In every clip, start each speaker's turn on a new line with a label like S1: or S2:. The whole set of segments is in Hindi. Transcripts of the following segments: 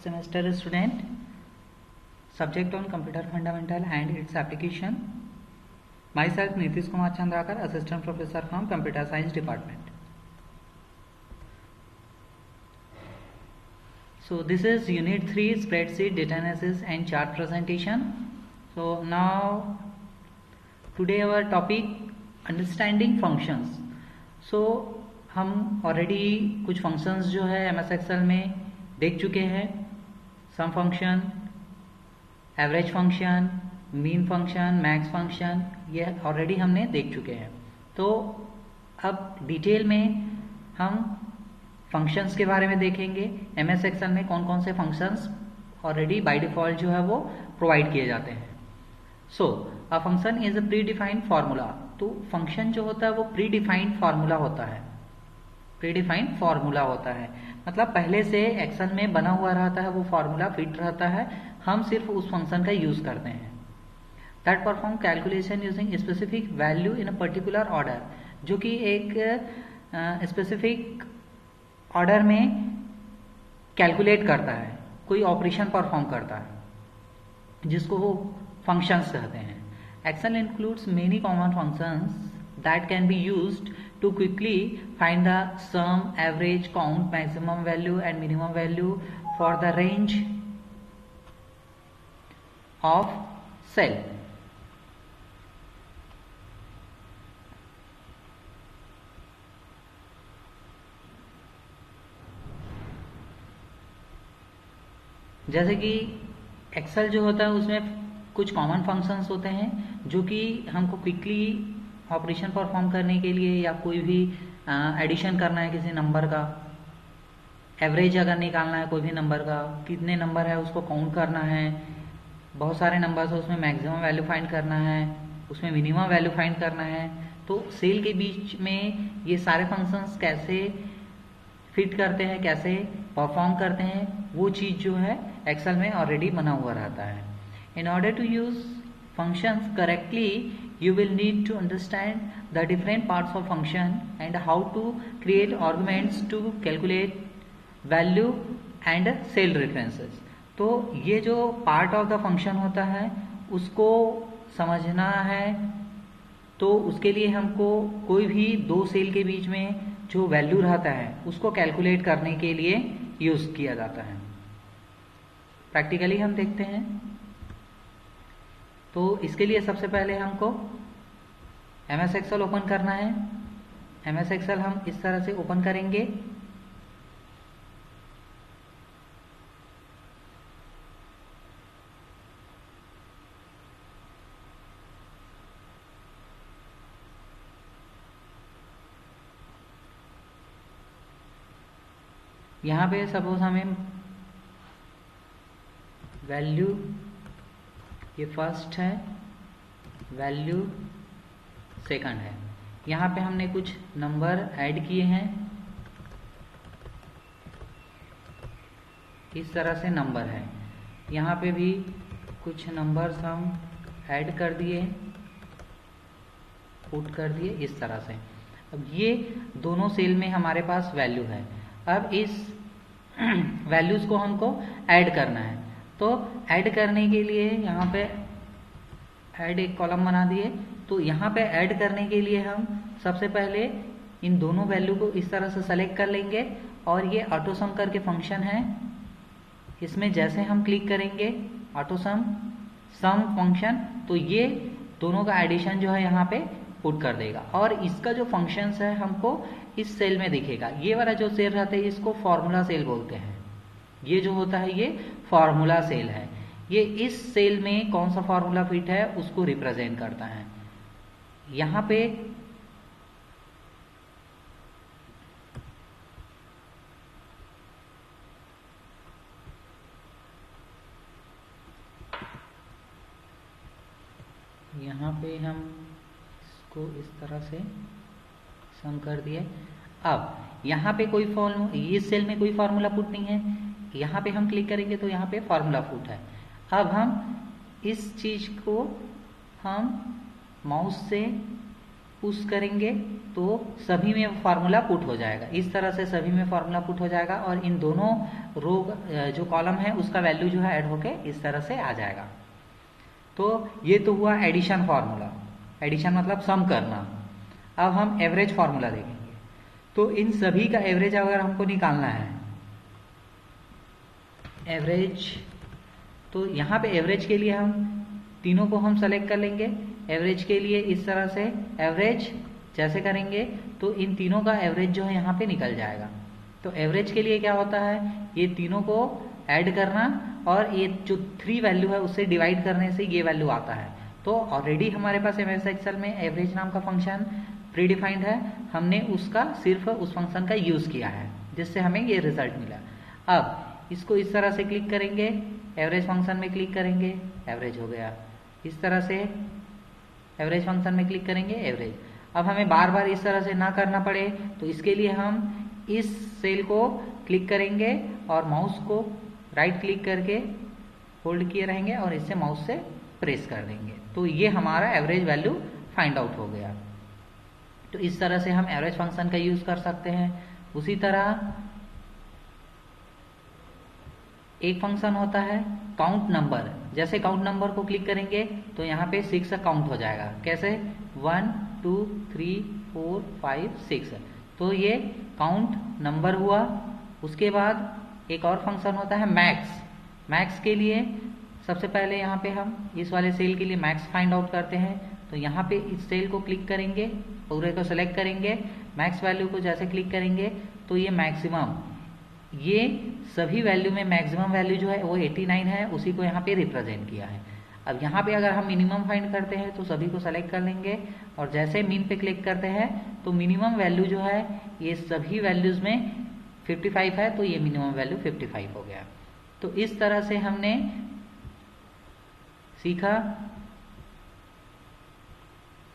S1: semester student. Subject on computer fundamental and its application. Myself Nitish Kumar Chandrakar, assistant professor from computer science department. So this is unit 3 spreadsheet data analysis and chart presentation. So now today our topic understanding functions. So हम ऑलरेडी कुछ फंक्शंस जो है MS Excel में देख चुके हैं. Sum function, average function, mean function, max function, ये ऑलरेडी हमने देख चुके हैं. तो अब डिटेल में हम फंक्शंस के बारे में देखेंगे. MS Excel में कौन कौन से फंक्शंस ऑलरेडी बाय डिफॉल्ट जो है वो प्रोवाइड किए जाते हैं. So a function is a predefined formula. तो फंक्शन जो होता है वो प्री डिफाइंड फार्मूला होता है. प्री डिफाइंड फार्मूला होता है मतलब पहले से एक्सेल में बना हुआ रहता है, वो फार्मूला फिट रहता है, हम सिर्फ उस फंक्शन का यूज करते हैं. That perform calculation using specific value in a particular order. जो कि एक स्पेसिफिक ऑर्डर में कैलकुलेट करता है, कोई ऑपरेशन परफॉर्म करता है, जिसको वो फंक्शंस कहते हैं. Excel includes many common functions that can be used to quickly find the sum, average, count, maximum value and minimum value for the range of cell. जैसे कि एक्सेल जो होता है उसमें कुछ कॉमन फंक्शंस होते हैं जो कि हमको क्विकली ऑपरेशन परफॉर्म करने के लिए या कोई भी एडिशन करना है किसी नंबर का, एवरेज अगर निकालना है कोई भी नंबर का, कितने नंबर है उसको काउंट करना है, बहुत सारे नंबर्स है उसमें मैक्सिमम वैल्यू फाइंड करना है, उसमें मिनिमम वैल्यू फाइंड करना है. तो सेल के बीच में ये सारे फंक्शंस कैसे फिट करते हैं, कैसे परफॉर्म करते हैं, वो चीज़ जो है एक्सेल में ऑलरेडी बना हुआ रहता है. In order to use functions correctly, you will need to understand the different parts of function and how to create arguments to calculate value and cell references. तो ये जो पार्ट ऑफ द फंक्शन होता है उसको समझना है. तो उसके लिए हमको कोई भी दो सेल के बीच में जो वैल्यू रहता है उसको कैलकुलेट करने के लिए यूज किया जाता है. प्रैक्टिकली हम देखते हैं. तो इसके लिए सबसे पहले हमको MS Excel ओपन करना है. MS Excel हम इस तरह से ओपन करेंगे. यहाँ पे सपोज हमें वैल्यू, ये फर्स्ट है, वैल्यू सेकंड है. यहाँ पे हमने कुछ नंबर ऐड किए हैं. इस तरह से नंबर है. यहाँ पे भी कुछ नंबर्स हम ऐड कर दिए, पुट कर दिए इस तरह से. अब ये दोनों सेल में हमारे पास वैल्यू है. अब इस वैल्यूज को हमको ऐड करना है. तो ऐड करने के लिए यहाँ पे ऐड एक कॉलम बना दिए. तो यहाँ पे ऐड करने के लिए हम सबसे पहले इन दोनों वैल्यू को इस तरह से सेलेक्ट कर लेंगे. और ये ऑटो सम करके फंक्शन है, इसमें जैसे हम क्लिक करेंगे ऑटो सम फंक्शन, तो ये दोनों का एडिशन जो है यहाँ पे पुट कर देगा. और इसका जो फंक्शंस है हमको इस सेल में दिखेगा. ये वाला जो सेल रहता है इसको फॉर्मूला सेल बोलते हैं. ये जो होता है ये फॉर्मूला सेल है. ये इस सेल में कौन सा फॉर्मूला फिट है उसको रिप्रेजेंट करता है. यहाँ पे हम इसको इस तरह से सम कर दिए. अब यहाँ पे कोई फॉर्मूला, इस सेल में कोई फार्मूला पुट नहीं है. यहाँ पे हम क्लिक करेंगे तो यहाँ पे फार्मूला पुट है. अब हम इस चीज को हम माउस से पुश करेंगे तो सभी में फार्मूला पुट हो जाएगा। इस तरह से सभी में फार्मूला पुट हो जाएगा और इन दोनों रो जो कॉलम है उसका वैल्यू जो है ऐड होके इस तरह से आ जाएगा। तो ये तो हुआ एडिशन फार्मूला। एडिशन मतलब सम करना। अब हम एवरेज फार्मूला देखेंगे। तो इन सभी का एवरेज अगर हमको निकालना है, एवरेज, तो यहाँ पे एवरेज के लिए हम तीनों को हम सेलेक्ट कर लेंगे। एवरेज के लिए इस तरह से एवरेज जैसे करेंगे तो इन तीनों का एवरेज जो है यहाँ पे निकल जाएगा। तो एवरेज के लिए क्या होता है, ये तीनों को ऐड करना और ये जो 3 वैल्यू है उससे डिवाइड करने से ये वैल्यू आता है। तो ऑलरेडी हमारे पास एमएस एक्सेल में एवरेज नाम का फंक्शन प्रीडिफाइंड है, हमने उसका सिर्फ उस फंक्शन का यूज किया है जिससे हमें ये रिजल्ट मिला। अब इसको इस तरह से क्लिक करेंगे, एवरेज फंक्शन में क्लिक करेंगे, एवरेज हो गया। इस तरह से एवरेज फंक्शन में क्लिक करेंगे, एवरेज। अब हमें बार बार इस तरह से ना करना पड़े तो इसके लिए हम इस सेल को क्लिक करेंगे और माउस को राइट क्लिक करके होल्ड किए रहेंगे और इससे माउस से प्रेस कर देंगे तो ये हमारा एवरेज वैल्यू फाइंड आउट हो गया। तो इस तरह से हम एवरेज फंक्शन का यूज कर सकते हैं। उसी तरह एक फंक्शन होता है काउंट नंबर। जैसे काउंट नंबर को क्लिक करेंगे तो यहाँ पे 6 काउंट हो जाएगा। कैसे, 1 2 3 4 5 6। तो ये काउंट नंबर हुआ। उसके बाद एक और फंक्शन होता है मैक्स। मैक्स के लिए सबसे पहले यहाँ पे हम इस वाले सेल के लिए मैक्स फाइंड आउट करते हैं। तो यहाँ पे इस सेल को क्लिक करेंगे, पूरे को सेलेक्ट करेंगे, मैक्स वैल्यू को जैसे क्लिक करेंगे तो ये मैक्सिमम, ये सभी वैल्यू में मैक्सिमम वैल्यू जो है वो 89 है, उसी को यहाँ पे रिप्रेजेंट किया है। अब यहाँ पे अगर हम मिनिमम फाइंड करते हैं तो सभी को सेलेक्ट कर लेंगे और जैसे मीन पे क्लिक करते हैं तो मिनिमम वैल्यू जो है ये सभी वैल्यूज में 55 है, तो ये मिनिमम वैल्यू 55 हो गया। तो इस तरह से हमने सीखा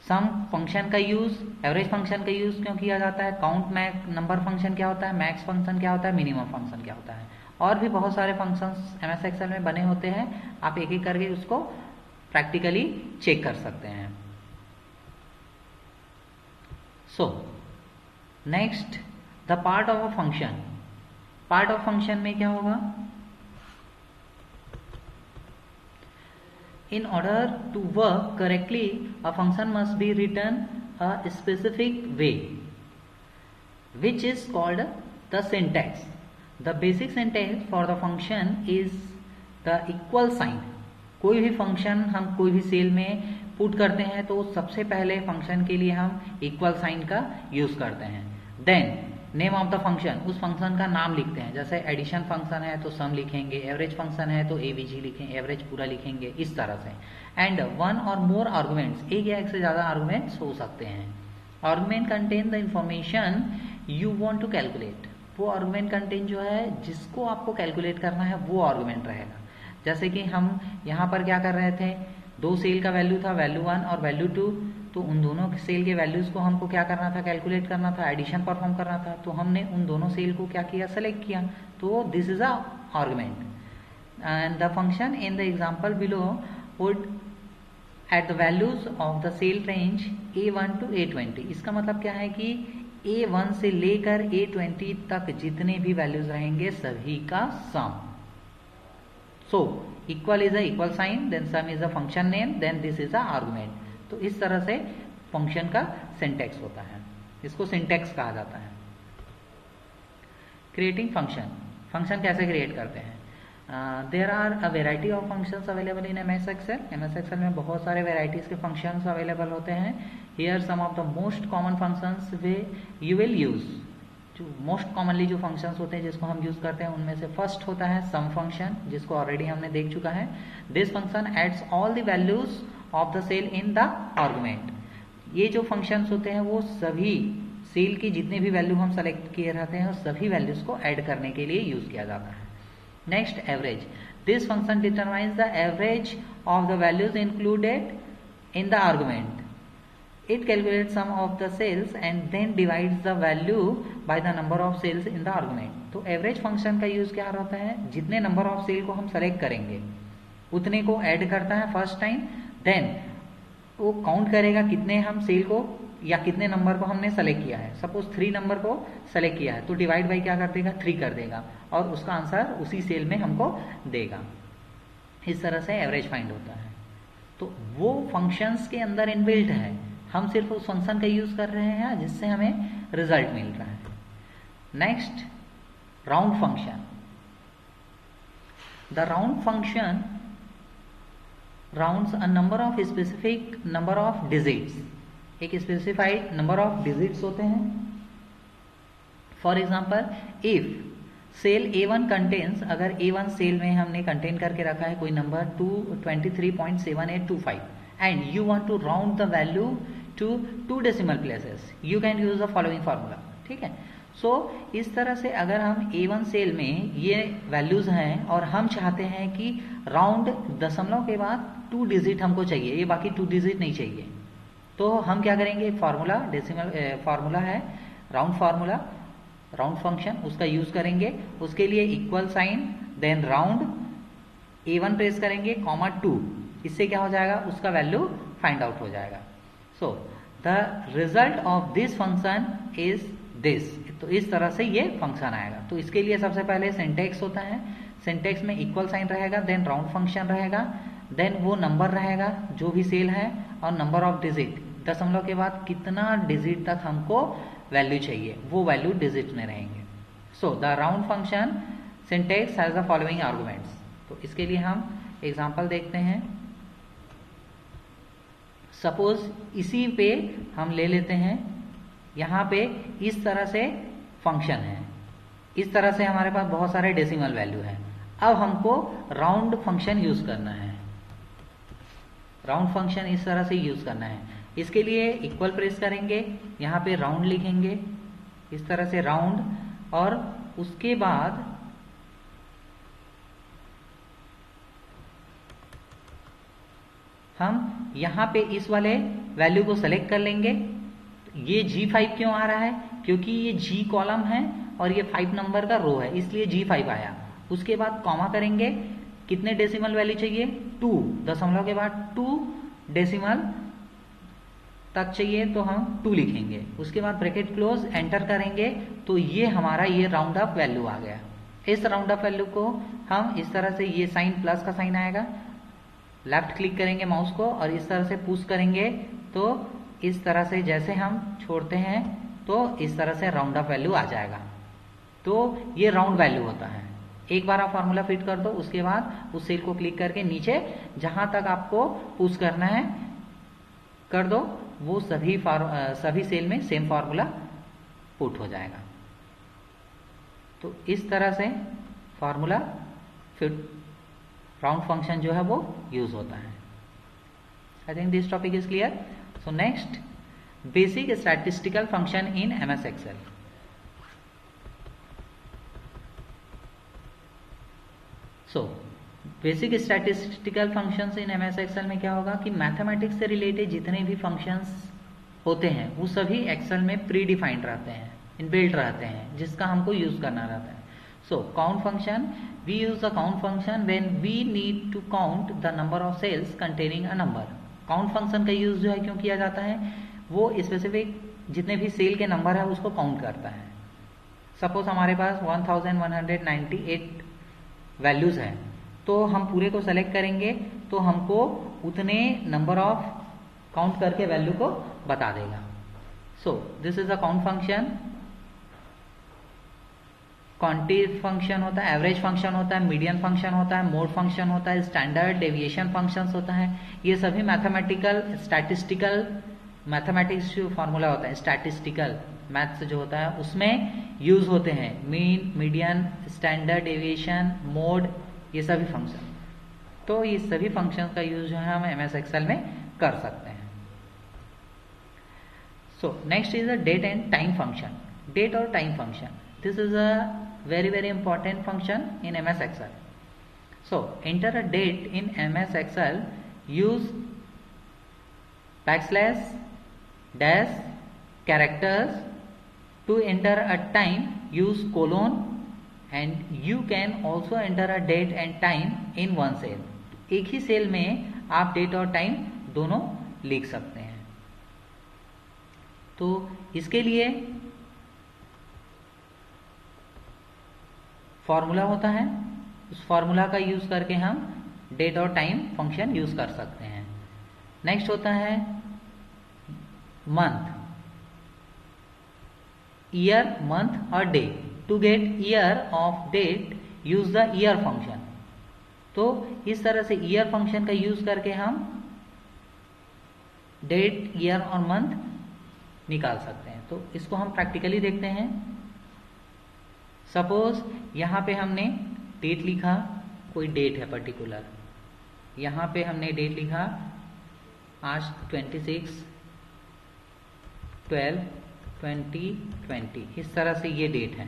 S1: सम फंक्शन का यूज, एवरेज फंक्शन का यूज क्यों किया जाता है, काउंट मैक्स नंबर फंक्शन क्या होता है, मैक्स फंक्शन क्या होता है, मिनिमम फंक्शन क्या होता है, और भी बहुत सारे फंक्शंस एमएस एक्सेल में बने होते हैं। आप एक एक करके उसको प्रैक्टिकली चेक कर सकते हैं। So next the part of a function. Part of function में क्या होगा, in order to work correctly a function must be written a specific way which is called the syntax. The basic syntax for the function is the equal sign. कोई भी फंक्शन हम कोई भी सेल में पुट करते हैं तो सबसे पहले फंक्शन के लिए हम इक्वल साइन का यूज करते हैं। Then name of the function, उस फंक्शन का नाम लिखते हैं। जैसे एडिशन फंक्शन है तो सम लिखेंगे, एवरेज फंक्शन है तो एवीजी लिखेंगे, एवरेज पूरा लिखेंगे, इस तरह से। एंड वन और मोर आर्गुमेंट्स, एक या एक से ज्यादा आर्गुमेंट्स हो सकते हैं। Argument contain the information you want to calculate. वो आर्गुमेंट कंटेन जो है जिसको आपको कैलकुलेट करना है वो आर्गुमेंट रहेगा। जैसे कि हम यहाँ पर क्या कर रहे थे, 2 सेल का वैल्यू था, वैल्यू 1 और वैल्यू 2, तो उन दोनों सेल के वैल्यूज को हमको क्या करना था, कैलकुलेट करना था, एडिशन परफॉर्म करना था। तो हमने उन दोनों सेल को क्या किया, सेलेक्ट किया। तो this is a argument and the function in the example below would add the values of the cell range A1 to A20। इसका मतलब क्या है कि A1 से लेकर A20 तक जितने भी वैल्यूज रहेंगे सभी का sum. So equal is a equal sign, then sum is a function name, then this is a argument. तो इस तरह से फंक्शन का सिंटैक्स होता है, इसको सिंटैक्स कहा जाता है। क्रिएटिंग फंक्शन, फंक्शन कैसे क्रिएट करते हैं। There are a variety of functions available in MS Excel. MS Excel में बहुत सारे वेराइटीज के फंक्शंस अवेलेबल होते हैं। Here some of the most common functions way you will use. जो मोस्ट कॉमनली जो फंक्शंस होते हैं जिसको हम यूज करते हैं उनमें से फर्स्ट होता है सम फंक्शन, जिसको ऑलरेडी हमने देख चुका है। This function adds all the values of the cell in the argument. ये जो फंक्शंस होते हैं वो सभी सेल की जितने भी वैल्यू हम सेलेक्ट किए रहते हैं सभी वैल्यूज को ऐड करने के लिए यूज किया जाता है। Next average, this function determines the average of the values included in the argument. It calculates sum of the cells and then divides the value by the number of cells in the argument. तो एवरेज फंक्शन का यूज क्या होता है, जितने नंबर ऑफ सेल को हम सेलेक्ट करेंगे उतने को ऐड करता है फर्स्ट टाइम, देन वो काउंट करेगा कितने हम सेल को या कितने नंबर को हमने सेलेक्ट किया है। सपोज 3 नंबर को सेलेक्ट किया है तो डिवाइड बाई क्या कर देगा, 3 कर देगा और उसका आंसर उसी सेल में हमको देगा। इस तरह से एवरेज फाइंड होता है। तो वो फंक्शंस के अंदर इनबिल्ट है, हम सिर्फ उस फंक्शन का यूज कर रहे हैं जिससे हमें रिजल्ट मिल रहा है। Next, round function. The round function rounds a number of specific number of digits. एक स्पेसिफाइड नंबर ऑफ डिजिट्स होते हैं। For example, if cell A1 contains, अगर A1 सेल में हमने कंटेन करके रखा है कोई number 23.7825 and you want to round the value to 2 decimal places, you can use the following formula. ठीक है, सो इस तरह से अगर हम A1 सेल में ये वैल्यूज हैं और हम चाहते हैं कि राउंड दशमलव के बाद 2 डिजिट हमको चाहिए, ये बाकी 2 डिजिट नहीं चाहिए, तो हम क्या करेंगे, फार्मूला डेसिमल फार्मूला है राउंड फार्मूला, राउंड फंक्शन, उसका यूज करेंगे। उसके लिए equal sign, then round, A1 press करेंगे, कॉमा 2, इससे क्या हो जाएगा, उसका वैल्यू फाइंड आउट हो जाएगा। So the result of this function is this. तो इस तरह से ये फंक्शन आएगा। तो इसके लिए सबसे पहले सिंटेक्स होता है, सिंटेक्स में इक्वल साइन रहेगा, देन राउंड फंक्शन रहेगा, देन वो नंबर रहेगा जो भी सेल है और नंबर ऑफ डिजिट, दशमलव के बाद कितना डिजिट तक हमको वैल्यू चाहिए, वो वैल्यू डिजिट में रहेंगे। So the round function syntax has the following arguments. तो इसके लिए हम एग्जांपल देखते हैं। सपोज इसी पे हम ले लेते हैं, यहाँ पे इस तरह से फंक्शन है, इस तरह से हमारे पास बहुत सारे डेसिमल वैल्यू है। अब हमको राउंड फंक्शन यूज करना है, राउंड फंक्शन इस तरह से यूज करना है। इसके लिए इक्वल प्रेस करेंगे, यहाँ पे राउंड लिखेंगे, इस तरह से राउंड, और उसके बाद हम यहाँ पे इस वाले वैल्यू को सेलेक्ट कर लेंगे। ये G5 क्यों आ रहा है, क्योंकि ये G कॉलम है और ये 5 नंबर का रो है, इसलिए G5 आया। उसके बाद कॉमा करेंगे, कितने डेसिमल वैल्यू चाहिए, 2, दशमलव के बाद 2 डेसिमल तक चाहिए तो हम 2 लिखेंगे। उसके बाद ब्रैकेट क्लोज, एंटर करेंगे, तो ये हमारा ये राउंड अप वैल्यू आ गया। इस राउंड अप वैल्यू को हम इस तरह से, ये साइन प्लस का साइन आएगा, लेफ्ट क्लिक करेंगे माउस को और इस तरह से पुश करेंगे, तो इस तरह से जैसे हम छोड़ते हैं तो इस तरह से राउंड अप वैल्यू आ जाएगा। तो ये राउंड वैल्यू होता है। एक बार आप फार्मूला फिट कर दो, उसके बाद उस सेल को क्लिक करके नीचे जहां तक आपको पुश करना है कर दो, वो सभी सेल में सेम फार्मूला पुट हो जाएगा। तो इस तरह से फार्मूला फिट राउंड फंक्शन जो है वो यूज होता है। I think this topic is clear. So next, basic statistical function in MS Excel। So basic statistical functions in MS Excel में क्या होगा कि मैथमेटिक्स से रिलेटेड जितने भी फंक्शंस होते हैं वो सभी एक्सेल में प्री डिफाइंड रहते हैं, इनबिल्ट रहते हैं, जिसका हमको यूज करना रहता है। So count function, we use the count function when we need to count the number of cells containing a number. Count function का यूज जो है क्यों किया जाता है, वो स्पेसिफिक जितने भी सेल के नंबर है उसको काउंट करता है। सपोज हमारे पास 1198 वैल्यूज है, तो हम पूरे को सेलेक्ट करेंगे तो हमको उतने नंबर ऑफ काउंट करके वैल्यू को बता देगा। So this is a count function. Quantity function होता है, एवरेज फंक्शन होता है, मीडियन फंक्शन होता है, मोड फंक्शन होता है, स्टैंडर्ड डेविएशन फंक्शंस होता है। ये सभी मैथमेटिकल स्टैटिस्टिकल, मैथमेटिक्स जो फार्मूला होता है स्टैटिस्टिकल मैथ्स जो होता है उसमें यूज होते हैं। Mean, median, standard deviation, mode, ये सभी फंक्शन। तो ये सभी फंक्शन का यूज जो है हम MS Excel में कर सकते हैं। So next is a date and time function. Date और time function, this is a very important function in MS Excel. So enter a date in MS Excel, use backslash, dash, characters. To enter a time, use colon, and you can also enter a date and time in one cell. एक ही सेल में आप डेट और टाइम दोनों लिख सकते हैं। तो इसके लिए फॉर्मूला होता है, उस फॉर्मूला का यूज करके हम डेट और टाइम फंक्शन यूज कर सकते हैं। नेक्स्ट होता है मंथ, ईयर, मंथ और day. To get year of date use the year function. तो इस तरह से ईयर फंक्शन का यूज करके हम डेट, ईयर और मंथ निकाल सकते हैं। तो इसको हम प्रैक्टिकली देखते हैं। सपोज यहाँ पे हमने डेट लिखा, कोई डेट है पर्टिकुलर, यहाँ पे हमने डेट लिखा आज 26/12/2020, इस तरह से ये डेट है।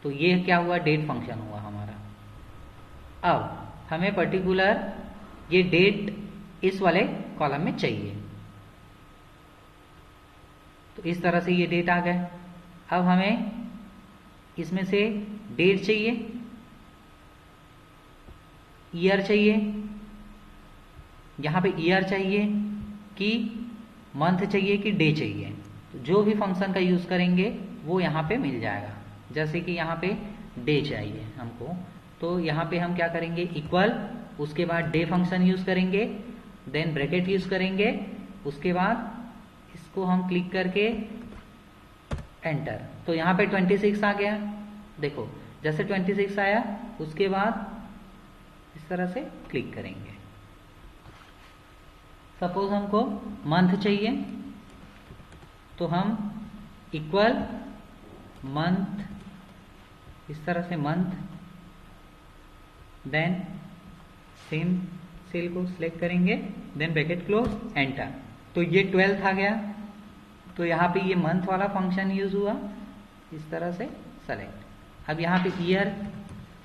S1: तो ये क्या हुआ, डेट फंक्शन हुआ हमारा। अब हमें पर्टिकुलर ये डेट इस वाले कॉलम में चाहिए, तो इस तरह से ये डेट आ गए। अब हमें इसमें से डेट चाहिए, ईयर चाहिए, यहाँ पे ईयर चाहिए कि मंथ चाहिए कि डे चाहिए। तो जो भी फंक्शन का यूज करेंगे वो यहाँ पे मिल जाएगा। जैसे कि यहाँ पे डे चाहिए हमको, तो यहाँ पे हम क्या करेंगे, इक्वल, उसके बाद डे फंक्शन यूज करेंगे, देन ब्रैकेट यूज करेंगे, उसके बाद इसको हम क्लिक करके एंटर। तो यहाँ पे 26 आ गया। देखो जैसे 26 आया, उसके बाद इस तरह से क्लिक करेंगे। सपोज हमको मंथ चाहिए, तो हम इक्वल मंथ, इस तरह से मंथ, देन सेम सेल को सिलेक्ट करेंगे, देन ब्रैकेट क्लोज, एंटर। तो ये 12 आ गया। तो यहाँ पे ये मंथ वाला फंक्शन यूज हुआ, इस तरह से सेलेक्ट। अब यहाँ पे ईयर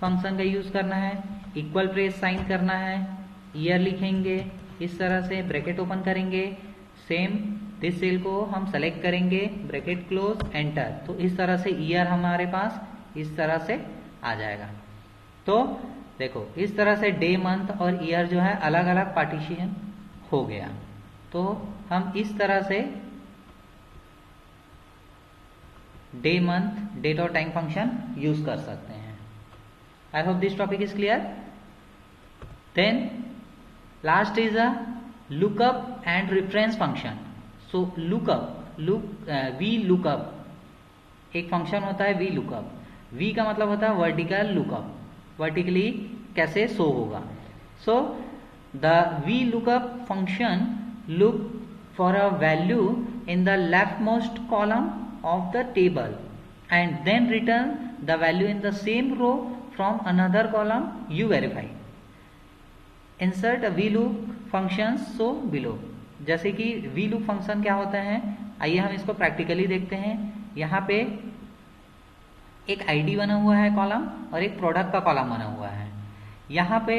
S1: फंक्शन का यूज करना है, इक्वल प्रेस साइन करना है, ईयर लिखेंगे, इस तरह से ब्रैकेट ओपन करेंगे, सेम दिस सेल को हम सेलेक्ट करेंगे, ब्रैकेट क्लोज, एंटर। तो इस तरह से ईयर हमारे पास इस तरह से आ जाएगा। तो देखो इस तरह से डे, मंथ और ईयर जो है अलग अलग पार्टीशन हो गया। तो हम इस तरह से डे, मंथ, डेट और टाइम फंक्शन यूज कर सकते हैं। I hope this topic is clear. Then last is a lookup and reference function. So lookup, V lookup एक फंक्शन होता है, वी लुकअप। वी का मतलब होता है वर्टिकल लुकअप, वर्टिकली कैसे शो होगा। So the V lookup function look for a value in the leftmost column of the table and then return the value in the same row from another column you verify. Insert a VLOOP functions so below. जैसे कि VLOOP फंक्शन क्या होता है, आइए हम इसको प्रैक्टिकली देखते हैं। यहाँ पे एक आईडी बना हुआ है कॉलम और एक प्रोडक्ट का कॉलम बना हुआ है। यहाँ पे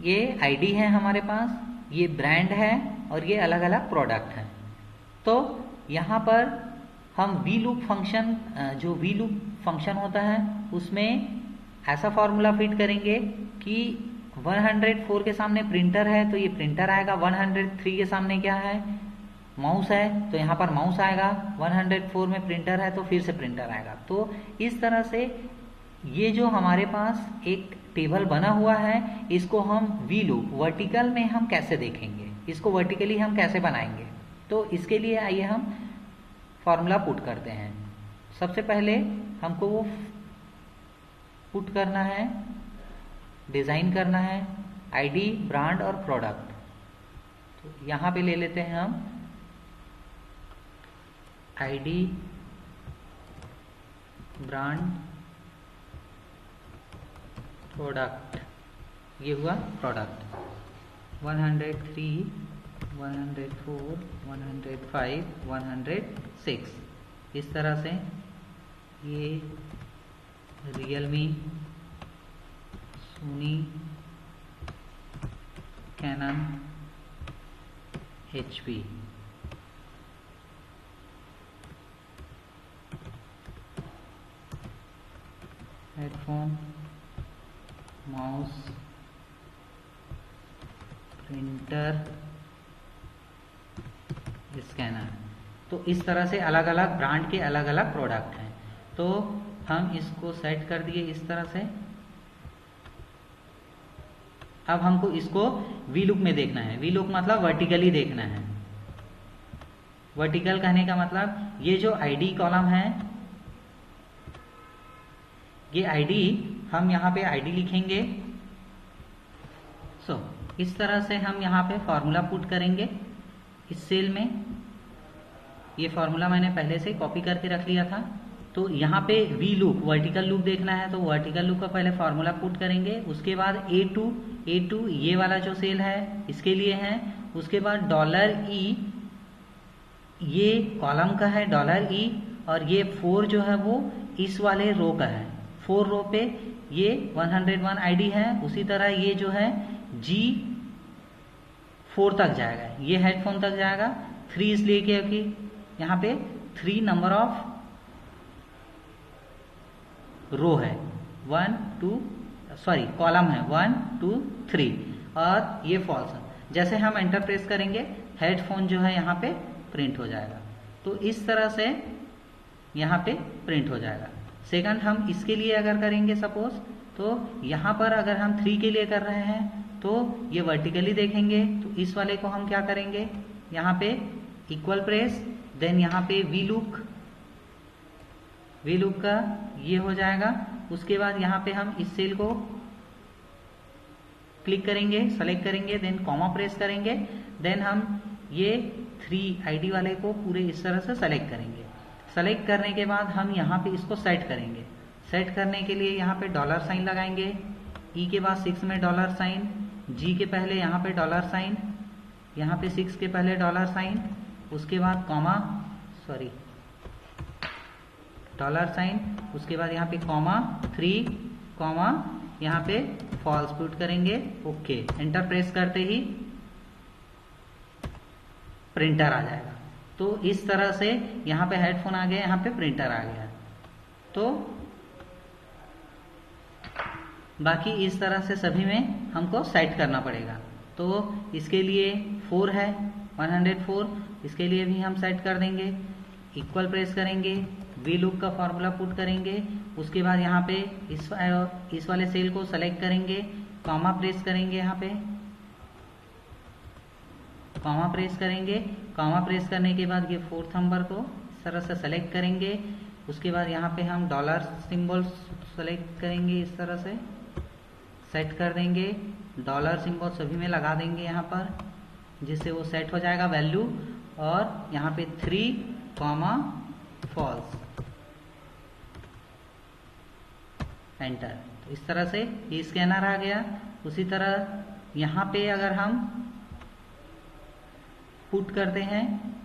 S1: ये आईडी है हमारे पास, ये ब्रांड है और ये अलग अलग प्रोडक्ट है। तो यहाँ पर हम VLOOP फंक्शन, जो VLOOP फंक्शन होता है उसमें ऐसा फॉर्मूला फिट करेंगे कि 104 के सामने प्रिंटर है तो ये प्रिंटर आएगा, 103 के सामने क्या है, माउस है, तो यहाँ पर माउस आएगा, 104 में प्रिंटर है तो फिर से प्रिंटर आएगा। तो इस तरह से ये जो हमारे पास एक टेबल बना हुआ है, इसको हम VLOOP वर्टिकल में हम कैसे देखेंगे, इसको वर्टिकली हम कैसे बनाएंगे। तो इसके लिए आइए हम फॉर्मूला पुट करते हैं। सबसे पहले हमको वो पुट करना है, डिजाइन करना है, आईडी, ब्रांड और प्रोडक्ट। तो यहाँ पे ले लेते हैं हम आईडी, ब्रांड, प्रोडक्ट, ये हुआ प्रोडक्ट। 103, 104, 105, 106 इस तरह से ये Realme, Sony, Canon, HP, headphone, mouse, printer, scanner, तो इस तरह से अलग अलग ब्रांड के अलग अलग प्रोडक्ट हैं। तो हम इसको सेट कर दिए इस तरह से। अब हमको इसको वी लुक में देखना है। वी लुक मतलब वर्टिकली देखना है। वर्टिकल कहने का मतलब ये जो आईडी कॉलम है, ये आईडी हम यहाँ पे आईडी लिखेंगे। इस तरह से हम यहाँ पे फॉर्मूला पुट करेंगे इस सेल में। ये फॉर्मूला मैंने पहले से कॉपी करके रख लिया था। तो यहाँ पे वी लुक वर्टिकल लुक देखना है, तो वर्टिकल लुक का पहले फॉर्मूला पुट करेंगे। उसके बाद A2 ये वाला जो सेल है इसके लिए है। उसके बाद $E ये कॉलम का है, $E, और ये 4 जो है वो इस वाले रो का है। 4 रो पे ये 101 आईडी है। उसी तरह ये जो है G4 तक जाएगा, ये हेडफोन तक जाएगा। 3 इसलिए क्योंकि यहाँ पे 3 नंबर ऑफ रो है, कॉलम है 1 2 3, और ये फॉल्स है। जैसे हम एंटर प्रेस करेंगे हेडफोन जो है यहाँ पे प्रिंट हो जाएगा। तो इस तरह से यहाँ पे प्रिंट हो जाएगा। सेकंड हम इसके लिए अगर करेंगे सपोज, तो यहाँ पर अगर हम 3 के लिए कर रहे हैं तो ये वर्टिकली देखेंगे। तो इस वाले को हम क्या करेंगे, यहाँ पे इक्वल प्रेस, देन यहाँ पे वी लुक का ये हो जाएगा। उसके बाद यहाँ पे हम इस सेल को क्लिक करेंगे, सेलेक्ट करेंगे, देन कॉमा प्रेस करेंगे। देन हम ये 3 आईडी वाले को पूरे इस तरह से सेलेक्ट करेंगे। सेलेक्ट करने के बाद हम यहाँ पे इसको सेट करेंगे। सेट करने के लिए यहाँ पे $साइन लगाएंगे। E के बाद 6 में $साइन, G के पहले यहाँ पे $साइन, यहाँ पे 6 के पहले $साइन, उसके बाद $साइन, उसके बाद यहाँ पे कॉमा 3, कॉमा यहाँ पे फॉल्स पुट करेंगे। ओके, एंटर प्रेस करते ही प्रिंटर आ जाएगा। तो इस तरह से यहाँ पे हेडफोन आ गया, यहाँ पे प्रिंटर आ गया। तो बाकी इस तरह से सभी में हमको सेट करना पड़ेगा। तो इसके लिए 4 है 104, इसके लिए भी हम सेट कर देंगे। इक्वल प्रेस करेंगे, वी लुक का फॉर्मूला पुट करेंगे। उसके बाद यहाँ पे इस वाले सेल को सेलेक्ट करेंगे, कॉमा प्रेस करेंगे, यहाँ पे कॉमा प्रेस करेंगे। कॉमा प्रेस करने के बाद ये 4th नंबर को इस तरह से सेलेक्ट करेंगे। उसके बाद यहाँ पे हम $सिंबल सेलेक्ट करेंगे, इस तरह से सेट कर देंगे। $सिंबल सभी में लगा देंगे यहाँ पर, जिससे वो सेट हो जाएगा वैल्यू। और यहाँ पे 3, फॉल्स, एंटर। तो इस तरह से ये स्कैनर आ गया। उसी तरह यहाँ पे अगर हम पुट करते हैं,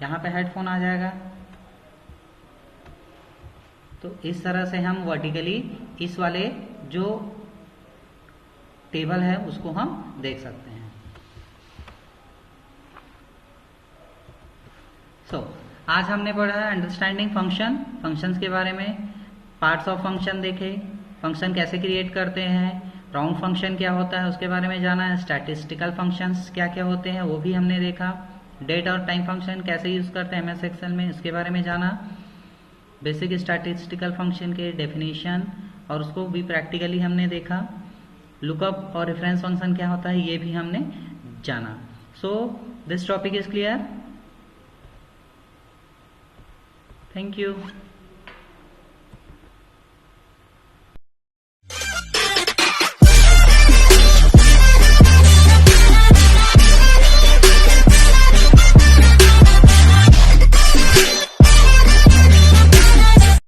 S1: यहाँ पे हेडफोन आ जाएगा। तो इस तरह से हम वर्टिकली इस वाले जो टेबल है उसको हम देख सकते हैं। आज हमने पढ़ा अंडरस्टैंडिंग फंक्शंस के बारे में। पार्ट्स ऑफ फंक्शन देखे, फंक्शन कैसे क्रिएट करते हैं, राउंड फंक्शन क्या होता है उसके बारे में जाना है, स्टैटिस्टिकल फंक्शंस क्या क्या होते हैं वो भी हमने देखा, डेट और टाइम फंक्शन कैसे यूज करते हैं MS एक्सेल में इसके बारे में जाना, बेसिक स्टैटिस्टिकल फंक्शन के डेफिनेशन और उसको भी प्रैक्टिकली हमने देखा, लुकअप और रेफरेंस फंक्शन क्या होता है ये भी हमने जाना। So this topic is clear. Thank you.